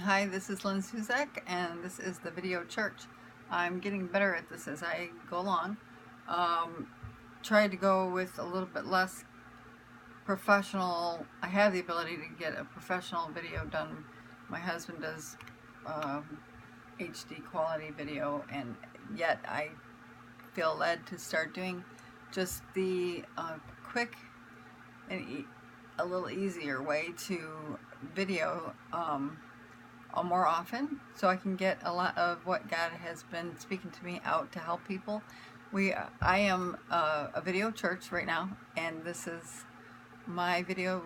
Hi, this is Suszek, and this is the video church. I'm getting better at this as I go along. Tried to go with a little bit less professional. I have the ability to get a professional video done. My husband does HD quality video, and yet I feel led to start doing just the quick and a little easier way to video more often, so I can get a lot of what God has been speaking to me out to help people. I am a video church right now, and this is my video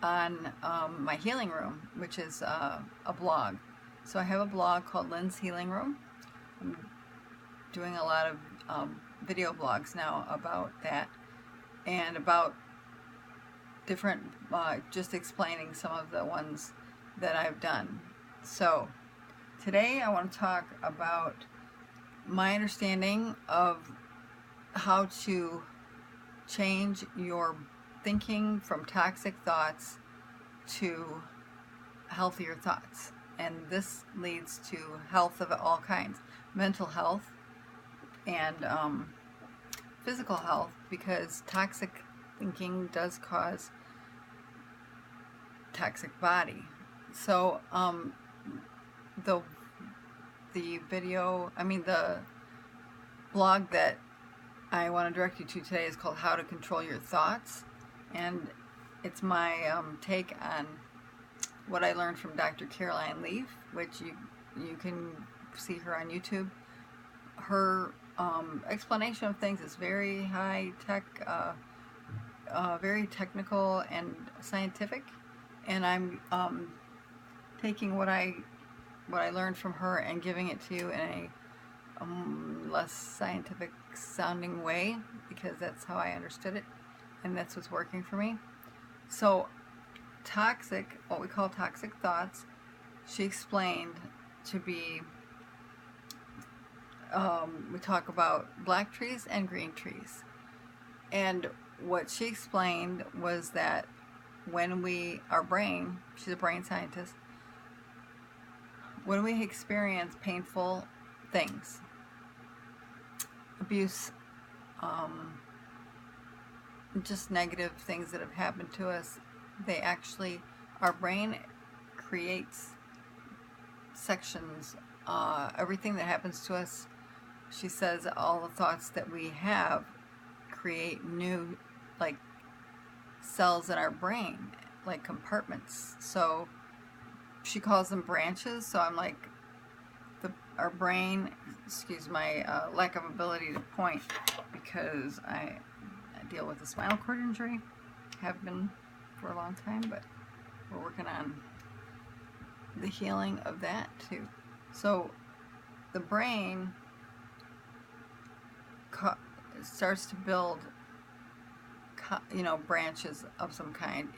on my healing room, which is a blog. So I have a blog called Lynn's Healing Room. I'm doing a lot of video blogs now about that, and about different, just explaining some of the ones that I've done. So today I want to talk about my understanding of how to change your thinking from toxic thoughts to healthier thoughts. And this leads to health of all kinds, mental health and physical health, because toxic thinking does cause toxic body. So the blog that I want to direct you to today is called How to Control Your Thoughts, and it's my take on what I learned from Dr. Caroline Leaf, which you can see her on YouTube. Her explanation of things is very high tech, very technical and scientific, and I'm taking what I learned from her and giving it to you in a less scientific sounding way, because that's how I understood it, and that's what's working for me. So what we call toxic thoughts, she explained to be, we talk about black trees and green trees. And what she explained was that when our brain, she's a brain scientist, when we experience painful things, abuse, just negative things that have happened to us, our brain creates sections. Everything that happens to us, she says, all the thoughts that we have create new, like, cells in our brain, like compartments. So she calls them branches. So I'm like, our brain, excuse my lack of ability to point, because I deal with a spinal cord injury, have been for a long time, but we're working on the healing of that too. So the brain starts to build, branches of some kind,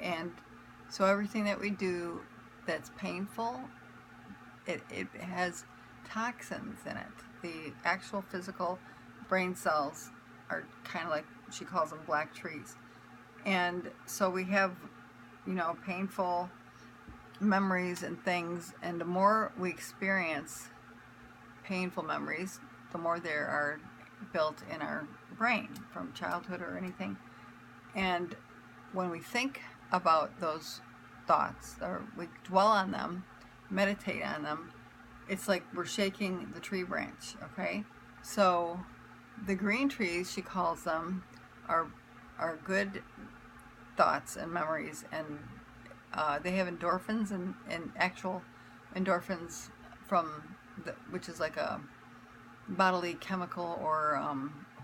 and so everything that we do that's painful, it has toxins in it. The actual physical brain cells are kind of like, she calls them black trees, and so we have, painful memories and things, and the more we experience painful memories, the more there are built in our brain from childhood or anything. And when we think about those thoughts, or we dwell on them, meditate on them, it's like we're shaking the tree branch, okay? So the green trees, she calls them, are good thoughts and memories, and they have endorphins and actual endorphins which is like a bodily chemical or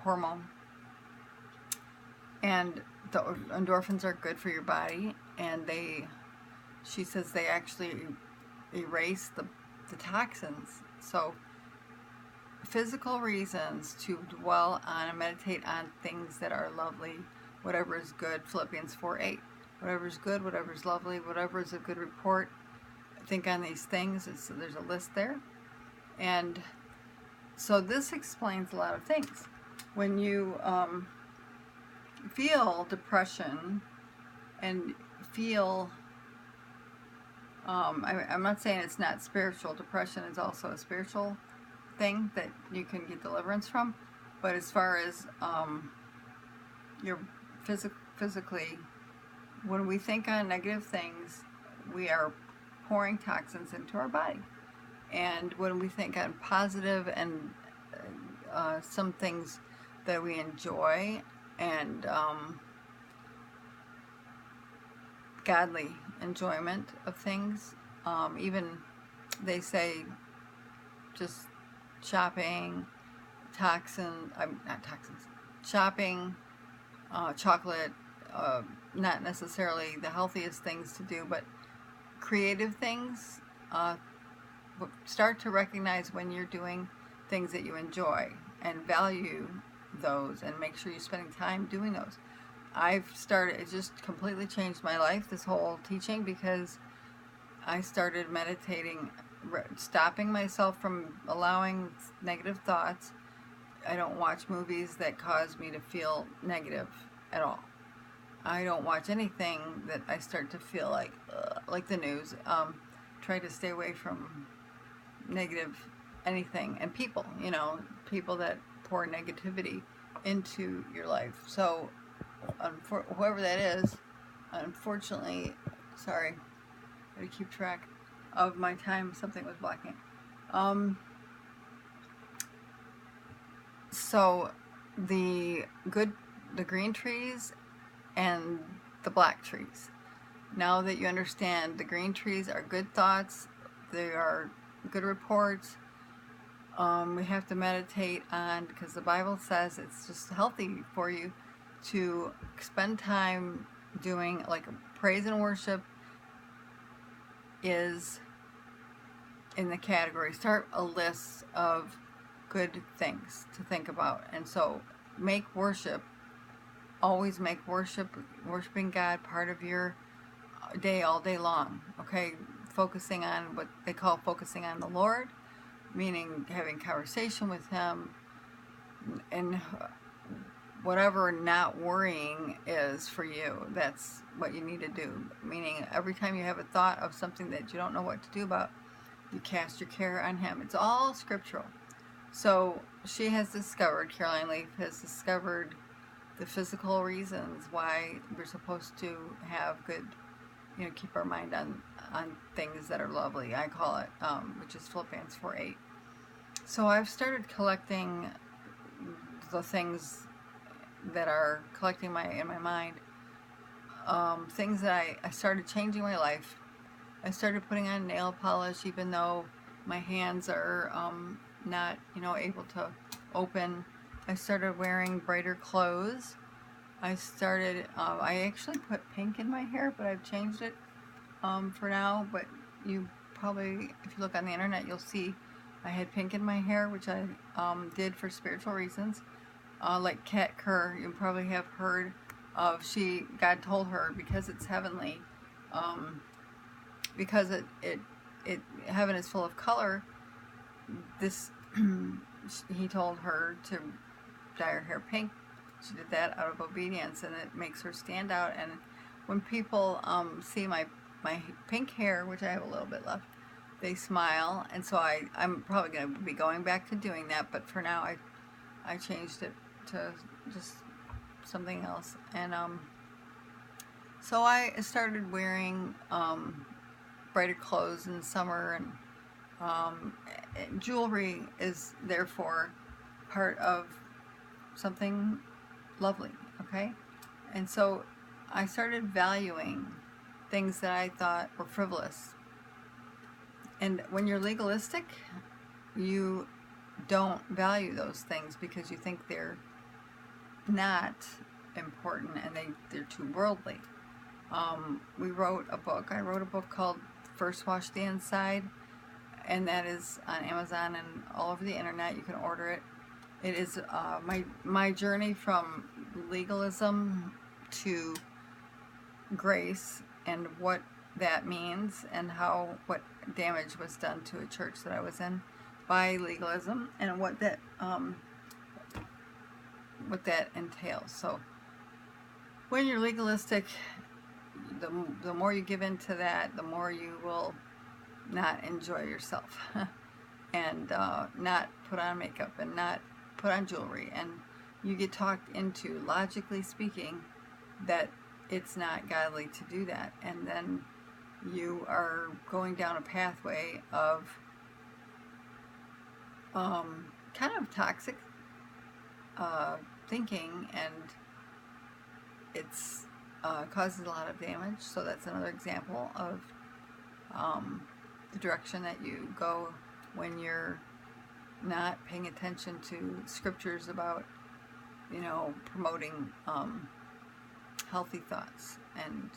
hormone, and the endorphins are good for your body, and she says they actually erase the toxins. So physical reasons to dwell on and meditate on things that are lovely, whatever is good, Philippians 4:8, whatever is good, whatever is lovely, whatever is a good report, think on these things. There's a list there. And so this explains a lot of things. When you feel depression and feel I'm not saying it's not spiritual. Depression is also a spiritual thing that you can get deliverance from. But as far as your physically, when we think on negative things, we are pouring toxins into our body. And when we think on positive and some things that we enjoy and godly enjoyment of things, even they say just shopping, not toxins, shopping, chocolate, not necessarily the healthiest things to do, but creative things. Start to recognize when you're doing things that you enjoy and value those, and make sure you're spending time doing those. It just completely changed my life, this whole teaching, because I started meditating, stopping myself from allowing negative thoughts. I don't watch movies that cause me to feel negative at all. I don't watch anything that I start to feel like the news. Try to stay away from negative anything, and people that pour negativity into your life. So whoever that is, unfortunately, sorry, I gotta keep track of my time. Something was blocking. So the green trees and the black trees. Now that you understand, the green trees are good thoughts, they are good reports. We have to meditate on, because the Bible says it's just healthy for you to spend time doing, like, praise and worship is in the category. Start a list of good things to think about. And so always make worshiping God part of your day all day long. Okay, focusing on what they call focusing on the Lord, meaning having conversation with Him, and whatever not worrying is for you, that's what you need to do. Meaning every time you have a thought of something that you don't know what to do about, you cast your care on Him. It's all scriptural. So Caroline Leaf has discovered the physical reasons why we're supposed to have good, keep our mind on things that are lovely, I call it, which is Philippians 4:8. So I've started collecting the things that are collecting in my mind, things that I started changing my life. I started putting on nail polish, even though my hands are not able to open. I started wearing brighter clothes. I actually put pink in my hair, but I've changed it for now. But you probably, if you look on the internet, you'll see I had pink in my hair, which I did for spiritual reasons. Like Kat Kerr, you probably have heard of. God told her, because it's heavenly, because heaven is full of color. He told her to dye her hair pink. She did that out of obedience, and it makes her stand out. And when people see my pink hair, which I have a little bit left, they smile. And so I'm probably going to be going back to doing that, but for now I changed it to just something else. And so I started wearing brighter clothes in the summer, and jewelry is therefore part of something lovely, okay? And so I started valuing things that I thought were frivolous. And when you're legalistic, you don't value those things because you think they're not important and they're too worldly. I wrote a book called First Wash the Inside, and that is on Amazon and all over the internet. You can order it. It is my journey from legalism to grace, and what that means, and what damage was done to a church that I was in by legalism, and what that entails. So when you're legalistic, the more you give into that, the more you will not enjoy yourself and not put on makeup and not put on jewelry, and you get talked into, logically speaking, that it's not godly to do that, and then you are going down a pathway of kind of toxic thinking, and it's causes a lot of damage. So that's another example of the direction that you go when you're not paying attention to scriptures about, you know, promoting healthy thoughts, and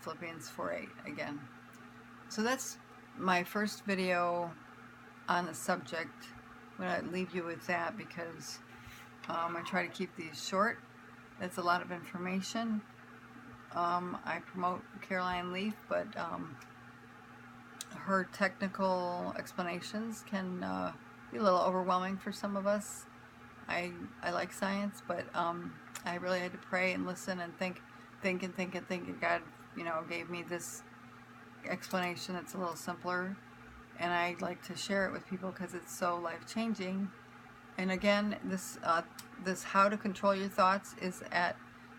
Philippians 4:8 again. So that's my first video on the subject. I'm going to leave you with that because I try to keep these short. That's a lot of information. I promote Caroline Leaf, but her technical explanations can be a little overwhelming for some of us. I like science, but I really had to pray and listen and think, and God, you know, gave me this explanation that's a little simpler, and I like to share it with people because it's so life-changing. And again, this how to control your thoughts is at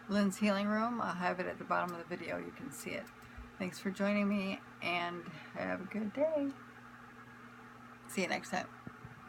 Lynn's Healing Room. I'll have it at the bottom of the video. You can see it. Thanks for joining me, and have a good day. See you next time.